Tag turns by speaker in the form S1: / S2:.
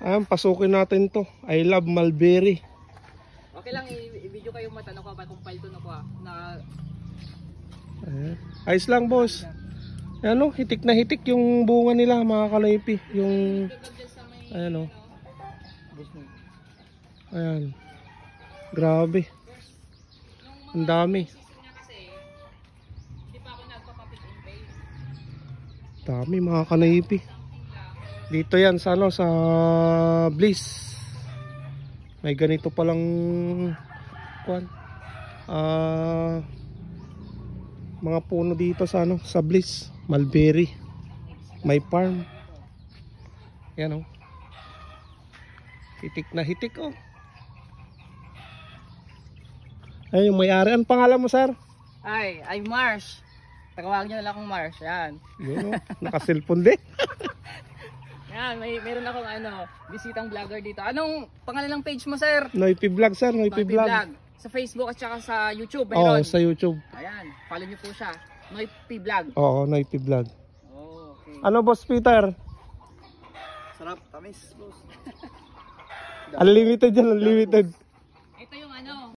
S1: Ayan, pasukin natin to. I love mulberry.
S2: Okay lang, i-video kayo mata na ko, compile to na ko na.
S1: Ayan. Ayos lang, boss. Ano, hitik na hitik yung bunga nila, mga kalaypi. Yung, ayan o. Ayan. Grabe. Ang dami. Dami mga kalaypi. Dito yan sa ano, sa Bliss. May ganito palang kuwan. Mga puno dito sa ano, sa Bliss, mulberry. May farm. Yan oh. Hitik na hitik oh. Ay, yung may-ari. Anong pangalan mo, sir?
S2: Ay Mars. Tawagin niyo na lang akong Mars. Yan.
S1: Yun oh, naka-cellphone din.
S2: Yan, meron akong bisitang vlogger dito. Anong pangalan ng page mo, sir?
S1: Noipi Vlog, sir. Noipi Vlog.
S2: Sa Facebook at saka sa YouTube.
S1: Oo, sa YouTube.
S2: Ayan, follow niyo po siya. Noipi Vlog.
S1: Oo, Noipi Vlog.
S2: Oh, okay.
S1: Ano, Boss Peter?
S3: Sarap, tamis, boss.
S1: Unlimited yan, unlimited.